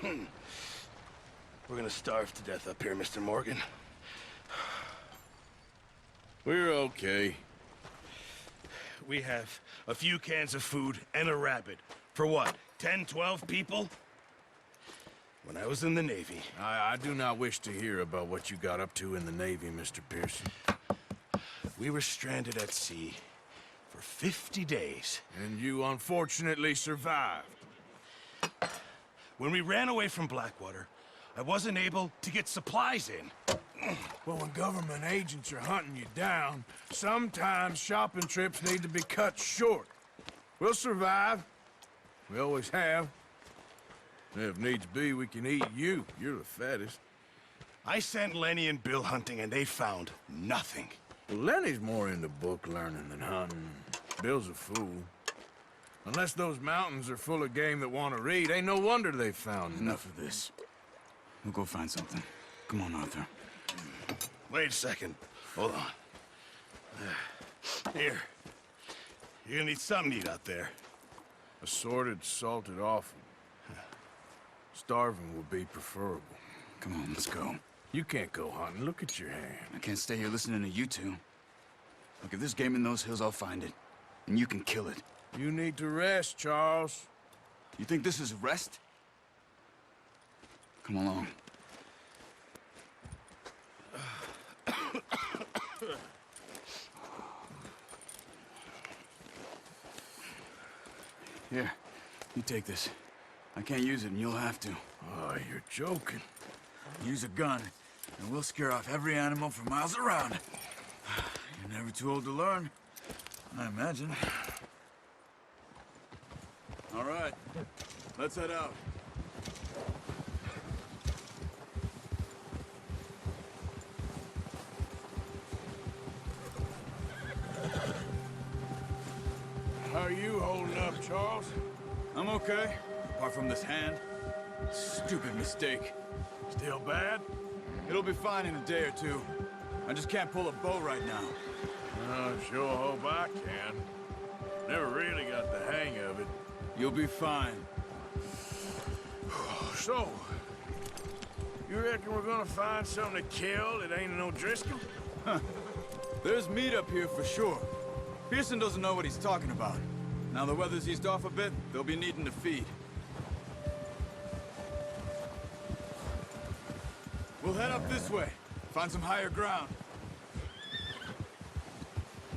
We're gonna starve to death up here, Mr. Morgan. We're okay. We have a few cans of food and a rabbit. For what, 10, 12 people? When I was in the Navy... I do not wish to hear about what you got up to in the Navy, Mr. Pearson. We were stranded at sea for 50 days. And you unfortunately survived. When we ran away from Blackwater, I wasn't able to get supplies in. Well, when government agents are hunting you down, sometimes shopping trips need to be cut short. We'll survive. We always have. If needs be, we can eat you. You're the fattest. I sent Lenny and Bill hunting, and they found nothing. Well, Lenny's more into book learning than hunting. Bill's a fool. Unless those mountains are full of game that want to read, ain't no wonder they found Enough of this. We'll go find something. Come on, Arthur. Wait a second. Hold on. Here. You're gonna need something to eat out there. Assorted, salted offal. Starving will be preferable. Come on, let's go. You can't go hunting. Look at your hand. I can't stay here listening to you two. Look, if there's game in those hills, I'll find it. And you can kill it. You need to rest, Charles. You think this is rest? Come along. Here, you take this. I can't use it, and you'll have to. Oh, you're joking. Use a gun, and we'll scare off every animal for miles around. You're never too old to learn, I imagine. All right, let's head out. How are you holding up, Charles? I'm okay, apart from this hand. Stupid mistake. Still bad? It'll be fine in a day or two. I just can't pull a bow right now. I sure hope I can. Never really got the hang of it. You'll be fine. So, you reckon we're gonna find something to kill that ain't no Driscoll? There's meat up here for sure. Pearson doesn't know what he's talking about. Now the weather's eased off a bit, they'll be needing to feed. We'll head up this way, find some higher ground.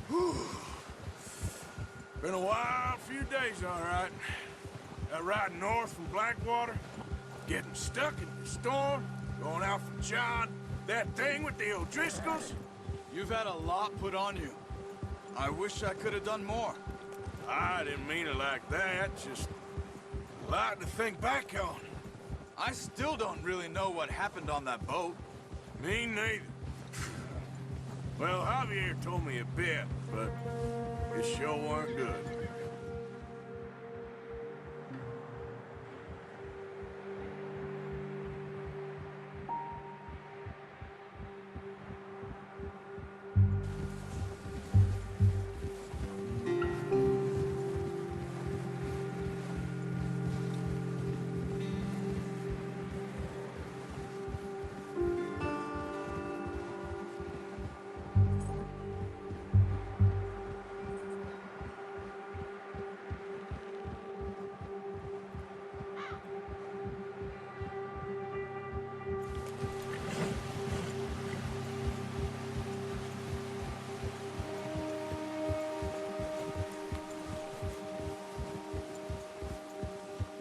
Whew. Been a wild few days, all right. That ride north from Blackwater, getting stuck in the storm, going out from John, that thing with the O'Driscolls. You've had a lot put on you. I wish I could have done more. I didn't mean it like that, just a lot to think back on. I still don't really know what happened on that boat. Me neither. Well, Javier told me a bit, but it sure weren't good.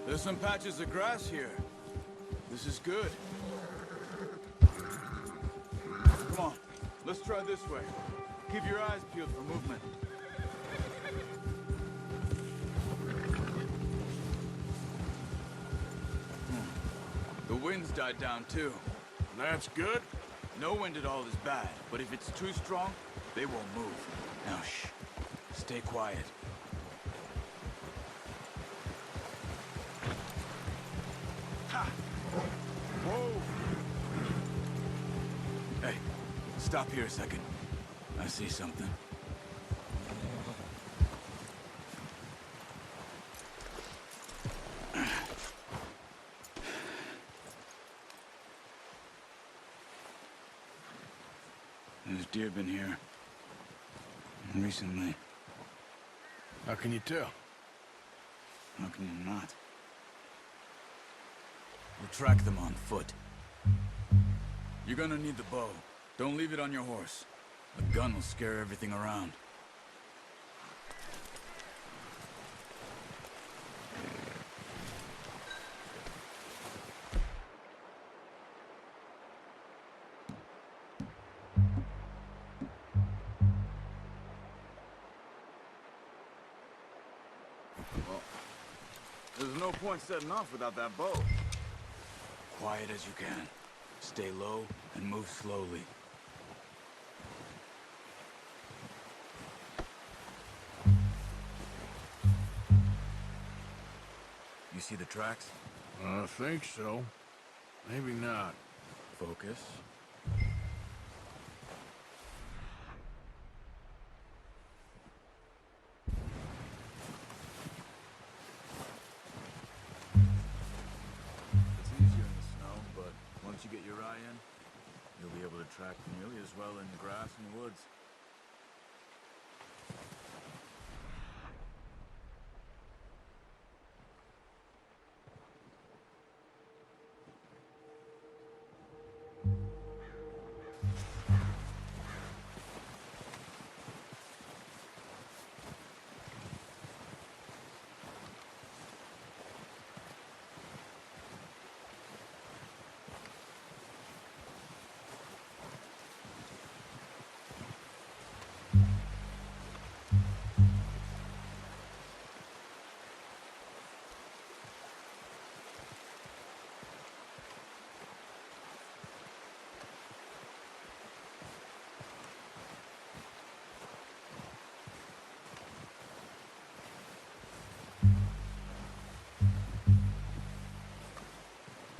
There's some patches of grass here. This is good. Come on, let's try this way. Keep your eyes peeled for movement. The wind's died down too. That's good. No wind at all is bad, but if it's too strong, they won't move. Now shh, stay quiet. Whoa! Hey, stop here a second. I see something. deer been here? Recently. How can you tell? How can you not? We'll track them on foot. You're gonna need the bow. Don't leave it on your horse. A gun will scare everything around. Well, there's no point setting off without that bow. Quiet as you can. Stay low and move slowly. You see the tracks? I think so. Maybe not. Focus. It's easier in the snow, but once you get your eye in, you'll be able to track nearly as well in grass and woods.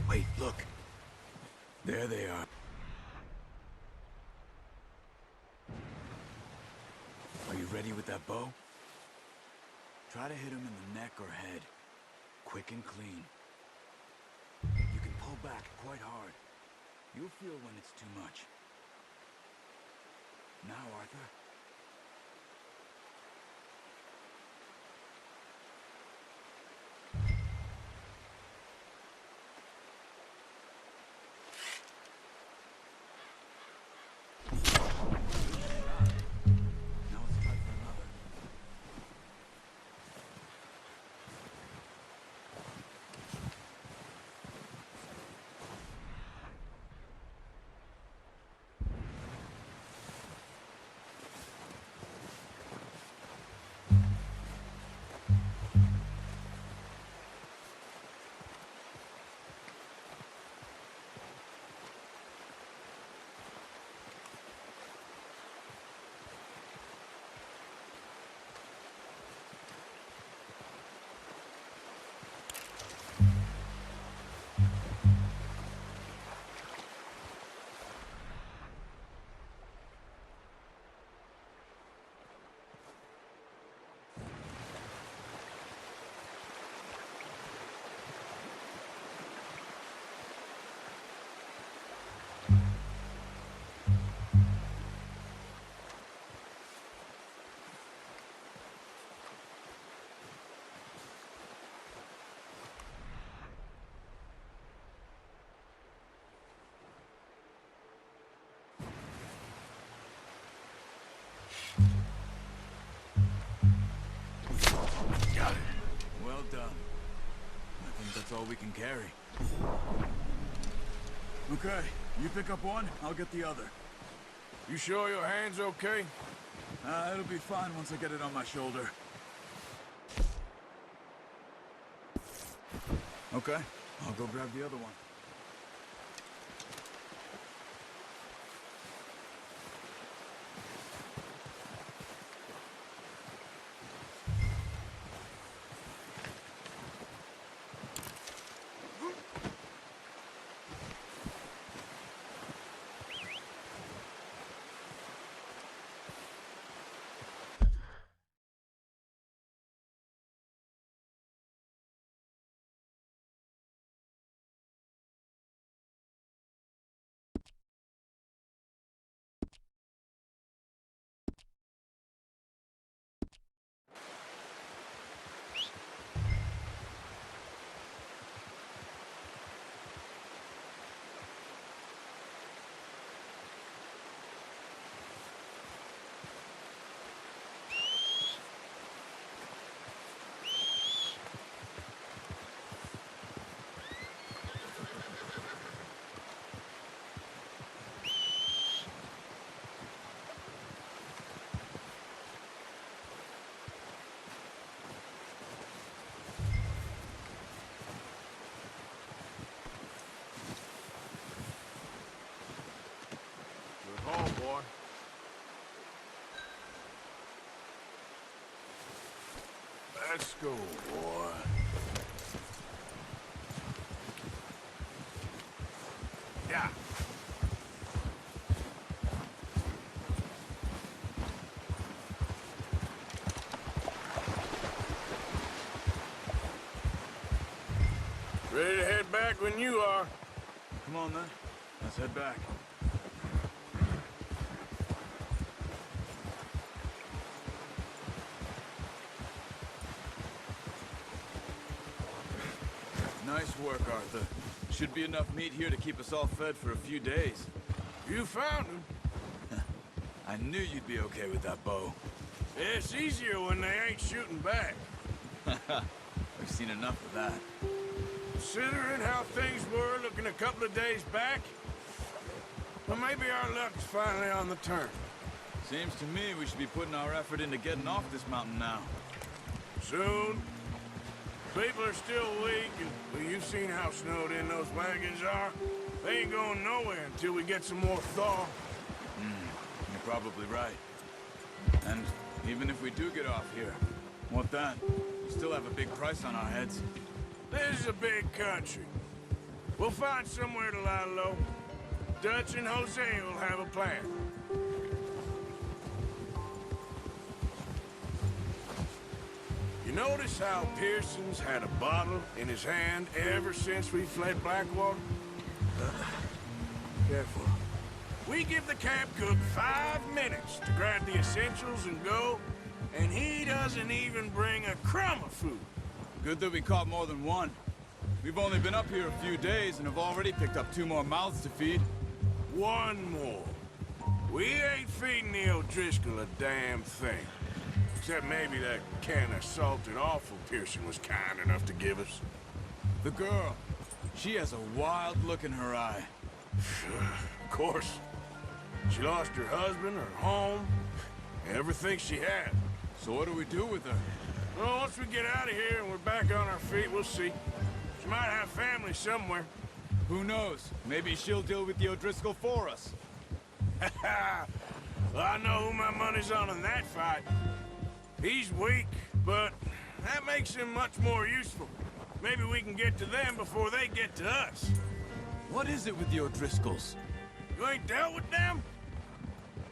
Wait, look. There they are. Are you ready with that bow? Try to hit him in the neck or head. Quick and clean. You can pull back quite hard. You'll feel when it's too much. Now, Arthur. Now let's try for another. Well done. I think that's all we can carry. Okay, you pick up one, I'll get the other. You sure your hand's okay? It'll be fine once I get it on my shoulder. Okay, I'll go grab the other one. boy. Let's go, boy. Yeah. Ready to head back when you are. Come on, then. Let's head back. Nice work, Arthur. Should be enough meat here to keep us all fed for a few days. You found him. I knew you'd be okay with that bow. It's easier when they ain't shooting back. We've seen enough of that. Considering how things were looking a couple of days back, well, maybe our luck's finally on the turn. Seems to me we should be putting our effort into getting off this mountain now. Soon. People are still weak, and well, you've seen how snowed in those wagons are. They ain't going nowhere until we get some more thaw. You're probably right. And even if we do get off here, what then? We still have a big price on our heads. This is a big country. We'll find somewhere to lie low. Dutch and Jose will have a plan. You notice how Pearson's had a bottle in his hand ever since we fled Blackwater? Careful. We give the camp cook 5 minutes to grab the essentials and go, and he doesn't even bring a crumb of food. Good that we caught more than one. We've only been up here a few days and have already picked up 2 more mouths to feed. 1 more. We ain't feeding the O'Driscoll a damn thing. Except maybe that can of salted offal Pearson was kind enough to give us. The girl, she has a wild look in her eye. Of course. She lost her husband, her home, everything she had. So what do we do with her? Well, once we get out of here and we're back on our feet, we'll see. She might have family somewhere. Who knows? Maybe she'll deal with the O'Driscoll for us. Well, I know who my money's on in that fight. He's weak, but that makes him much more useful. Maybe we can get to them before they get to us. What is it with the O'Driscolls? You ain't dealt with them?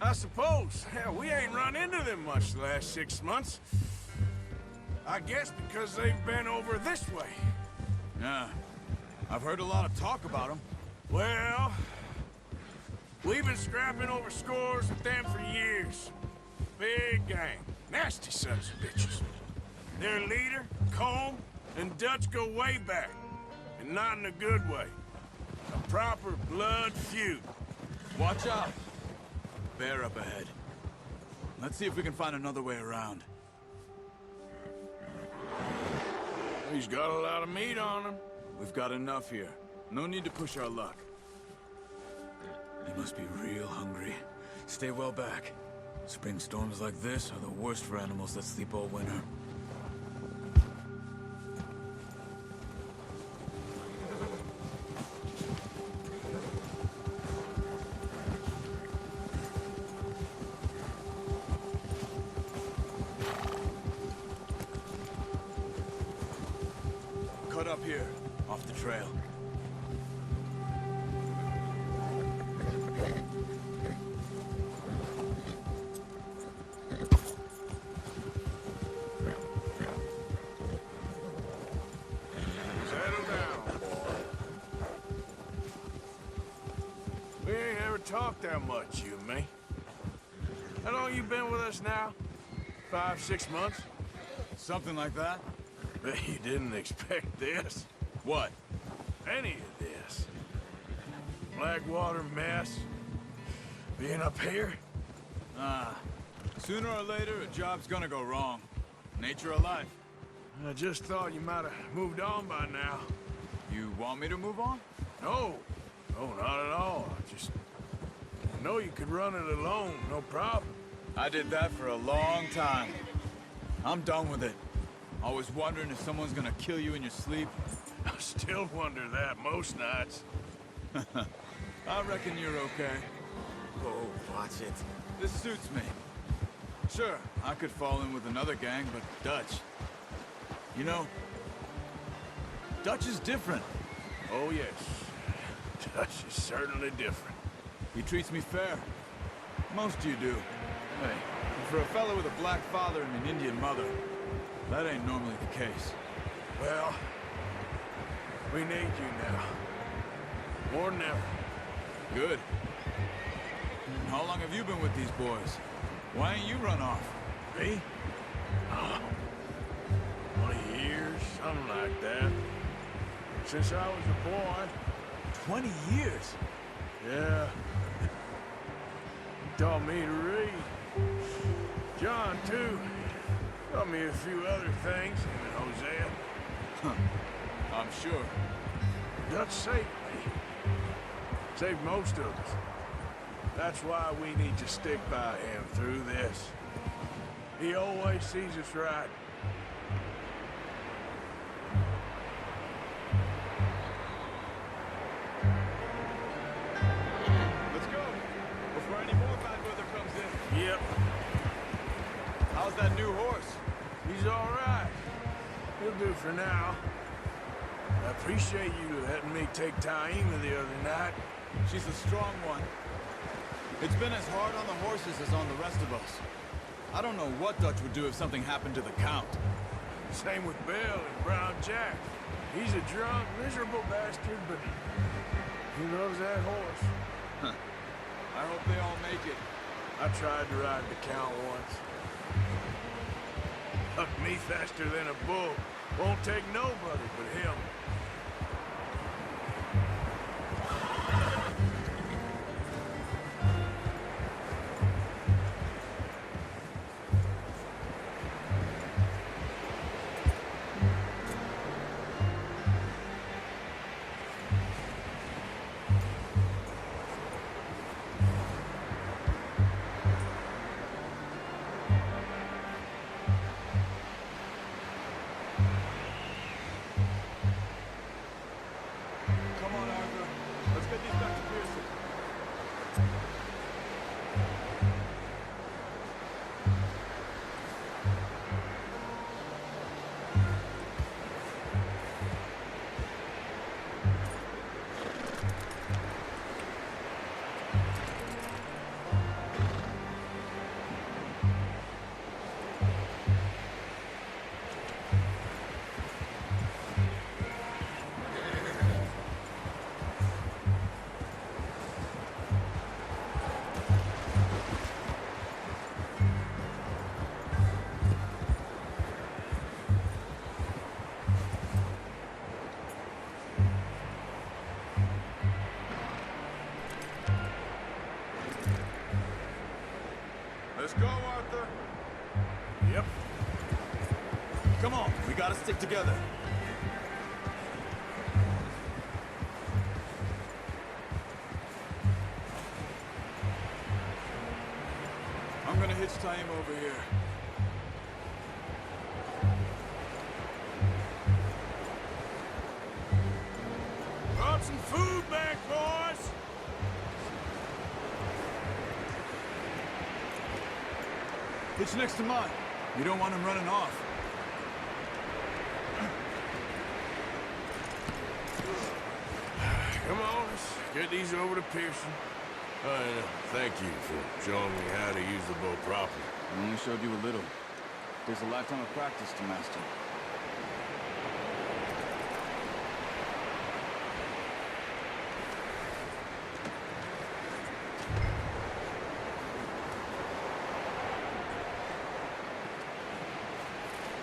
I suppose. Hell, we ain't run into them much the last 6 months. I guess because they've been over this way. Yeah. I've heard a lot of talk about them. Well, we've been scrapping over scores with them for years. Big gang. Nasty sons of bitches. Their leader, Colm, and Dutch go way back. And not in a good way. A proper blood feud. Watch out! Bear up ahead. Let's see if we can find another way around. He's got a lot of meat on him. We've got enough here. No need to push our luck. They must be real hungry. Stay well back. Spring storms like this are the worst for animals that sleep all winter. Cut up here, off the trail. Settle down, boy. We ain't ever talked that much, you and me. How long you been with us now? 5, 6 months? Something like that? Bet you didn't expect this. What? Any of this. Blackwater mess. Being up here. Sooner or later, a job's gonna go wrong. Nature of life. I just thought you might have moved on by now. You want me to move on? No. No, not at all. I just know you could run it alone, no problem. I did that for a long time. I'm done with it. Always wondering if someone's gonna kill you in your sleep. I still wonder that most nights. I reckon you're okay. Oh, watch it. This suits me. Sure, I could fall in with another gang, but Dutch. You know, Dutch is different. Oh, yes. Dutch is certainly different. He treats me fair. Most of you do. Hey, for a fellow with a black father and an Indian mother, that ain't normally the case. Well, we need you now. More than ever. Good. And how long have you been with these boys? Why ain't you run off? Me? Oh, 20 years, something like that. Since I was a boy. 20 years? Yeah. He taught me to read. John, too. Taught me a few other things, him and Hosea. I'm sure. Dutch saved me. Saved most of us. That's why we need to stick by him through this. He always sees us right. Let's go, before any more bad weather comes in. Yep, How's that new horse? he's all right. He'll do for now. I appreciate you letting me take Taima the other night. She's a strong one. It's been as hard on the horses as on the rest of us. I don't know what Dutch would do if something happened to the Count. Same with Bill and Brown Jack. He's a drunk, miserable bastard, but he loves that horse. I hope they all make it. I tried to ride the Count once. Hucked me faster than a bull. Won't take nobody but him. Come on, Arthur. Let's get these back to Pearson. Let's go, Arthur. Yep. Come on, we gotta stick together. I'm gonna hitch Taima over here. Brought some food back, boys. Hitch next to mine. You don't want him running off. Come on, let's get these over to Pearson. Thank you for showing me how to use the bow properly. I only showed you a little. There's a lifetime of practice to master.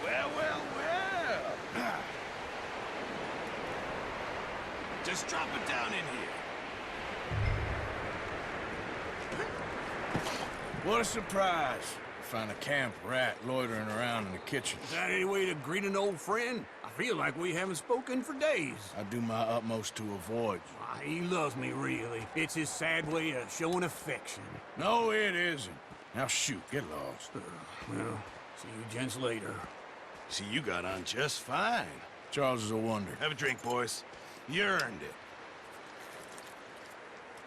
Well, well, well. Just drop it down in here. What a surprise. Find a camp rat loitering around in the kitchen. Is that any way to greet an old friend? I feel like we haven't spoken for days. I do my utmost to avoid you. Why, he loves me, really. It's his sad way of showing affection. No, it isn't. Now shoot, get lost. Well, see you gents later. See, you got on just fine. Charles is a wonder. Have a drink, boys. You earned it.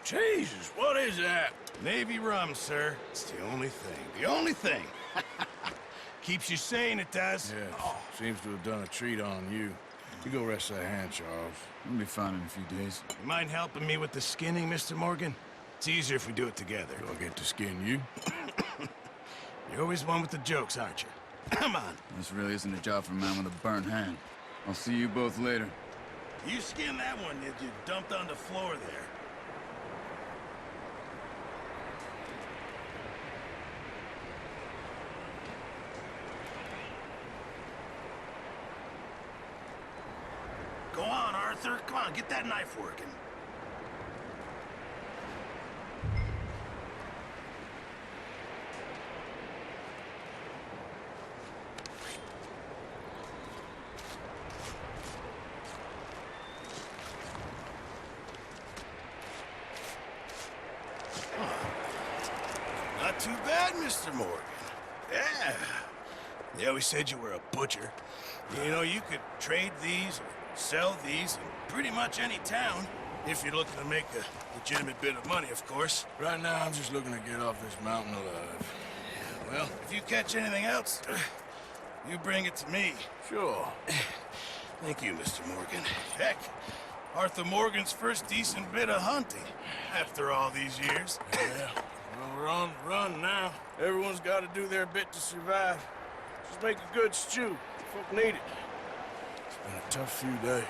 Jesus, what is that? Navy rum, sir. It's the only thing. The only thing. Keeps you sane, it does. Yeah, seems to have done a treat on you. You go rest that hand, Charles. We'll be fine in a few days. You mind helping me with the skinning, Mr. Morgan? It's easier if we do it together. Do I get to skin you? You're always one with the jokes, aren't you? Come on. This really isn't a job for a man with a burnt hand. I'll see you both later. You skin that one that you dumped on the floor there. Go on, Arthur. Come on, get that knife working. Not too bad, Mr. Morgan. Yeah. They always said you were a butcher. You know, you could trade these or sell these in pretty much any town, if you're looking to make a legitimate bit of money, of course. Right now, I'm just looking to get off this mountain alive. Well, if you catch anything else, you bring it to me. Sure. Thank you, Mr. Morgan. Heck, Arthur Morgan's first decent bit of hunting, after all these years. Yeah. Well, we're on the run now. Everyone's got to do their bit to survive. Just make a good stew. Folk need it. It's been a tough few days.